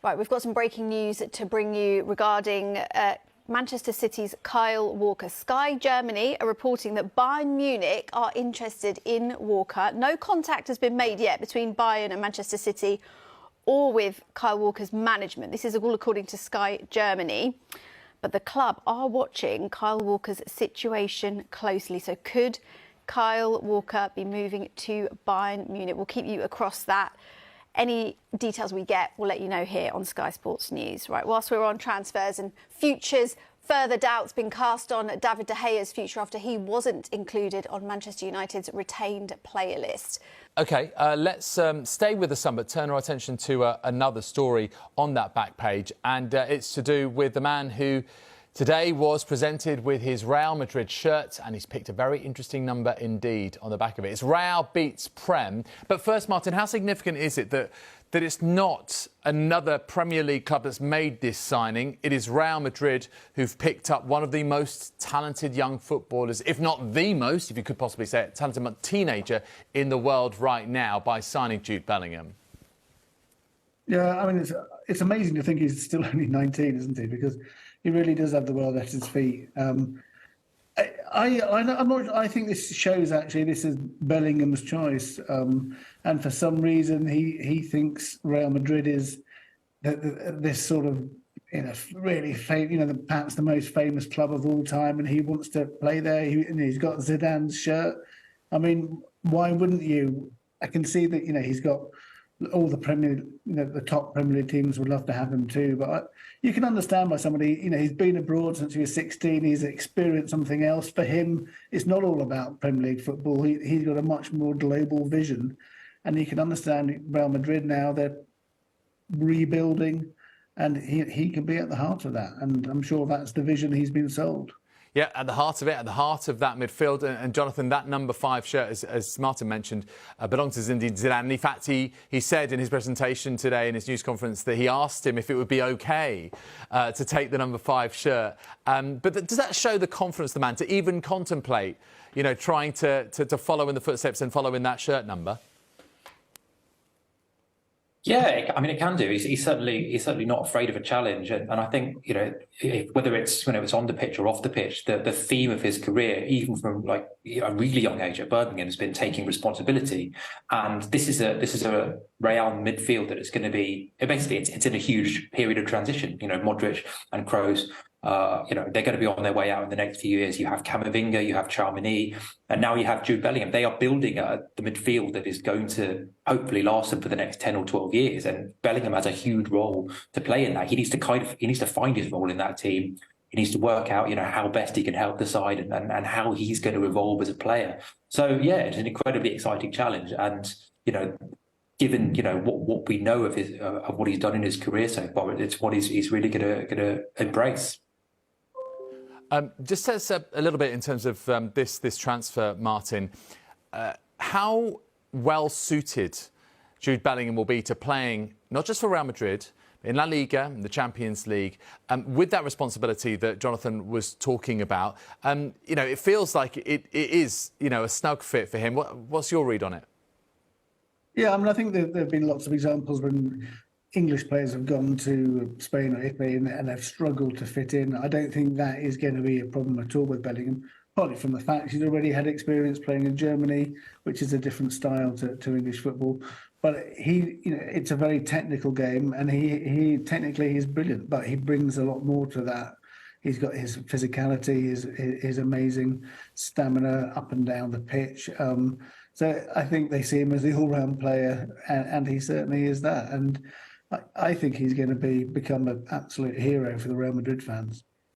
Right, we've got some breaking news to bring you regarding Manchester City's Kyle Walker. Sky Germany are reporting that Bayern Munich are interested in Walker. No contact has been made yet between Bayern and Manchester City or with Kyle Walker's management. This is all according to Sky Germany. But the club are watching Kyle Walker's situation closely. So could Kyle Walker be moving to Bayern Munich? We'll keep you across that. Any details we get, we'll let you know here on Sky Sports News. Right, whilst we're on transfers and futures, further doubts been cast on David De Gea's future after he wasn't included on Manchester United's retained player list. OK, let's stay with the Sun, but turn our attention to another story on that back page. And it's to do with the man who today was presented with his Real Madrid shirt, and he's picked a very interesting number indeed on the back of it. It's Real beats Prem. But first, Martin, how significant is it that it's not another Premier League club that's made this signing? It is Real Madrid who've picked up one of the most talented young footballers, if not the most, if you could possibly say it, talented teenager in the world right now by signing Jude Bellingham. Yeah, I mean, it's amazing to think he's still only 19, isn't he? Because he really does have the world at his feet. I think this shows actually this is Bellingham's choice, and for some reason he thinks Real Madrid is this sort of really perhaps the most famous club of all time, and he wants to play there. He's got Zidane's shirt. I mean, why wouldn't you? I can see that he's got all the the top Premier League teams would love to have him too. But you can understand why somebody, he's been abroad since he was 16. He's experienced something else. For him, it's not all about Premier League football. He's got a much more global vision. And you can understand Real Madrid now, they're rebuilding, and he can be at the heart of that. And I'm sure that's the vision he's been sold. Yeah, at the heart of it, at the heart of that midfield. And Jonathan, that number 5 shirt, as Martin mentioned, belongs to Zinedine Zidane. In fact, he said in his presentation today in his news conference that he asked him if it would be OK to take the number 5 shirt. But does that show the confidence of the man to even contemplate, trying to follow in the footsteps and follow in that shirt number? Yeah, I mean, it can do. He's certainly not afraid of a challenge, and I think whether it's when it was on the pitch or off the pitch, the theme of his career, even from like a really young age at Birmingham, has been taking responsibility. And this is a Real midfield that is going to be basically it's in a huge period of transition. Modric and Kroos. They're going to be on their way out in the next few years. You have Camavinga, you have Tchouaméni, and now you have Jude Bellingham. They are building the midfield that is going to hopefully last them for the next 10 or 12 years. And Bellingham has a huge role to play in that. He needs to find his role in that team. He needs to work out, how best he can help the side and how he's going to evolve as a player. So yeah, it's an incredibly exciting challenge. And given what we know of what he's done in his career so far, it's what he's really going to embrace. Just tell us a little bit in terms of this transfer, Martin. How well suited Jude Bellingham will be to playing not just for Real Madrid, but in La Liga, in the Champions League, with that responsibility that Jonathan was talking about. It feels like it is, a snug fit for him. What's your read on it? Yeah, I mean, I think there have been lots of examples when English players have gone to Spain or Italy and have struggled to fit in. I don't think that is going to be a problem at all with Bellingham, partly from the fact he's already had experience playing in Germany, which is a different style to English football. But it's a very technical game, and he technically is brilliant, but he brings a lot more to that. He's got his physicality, his amazing stamina up and down the pitch. So I think they see him as the all-round player, and he certainly is that. And I think he's going to become an absolute hero for the Real Madrid fans.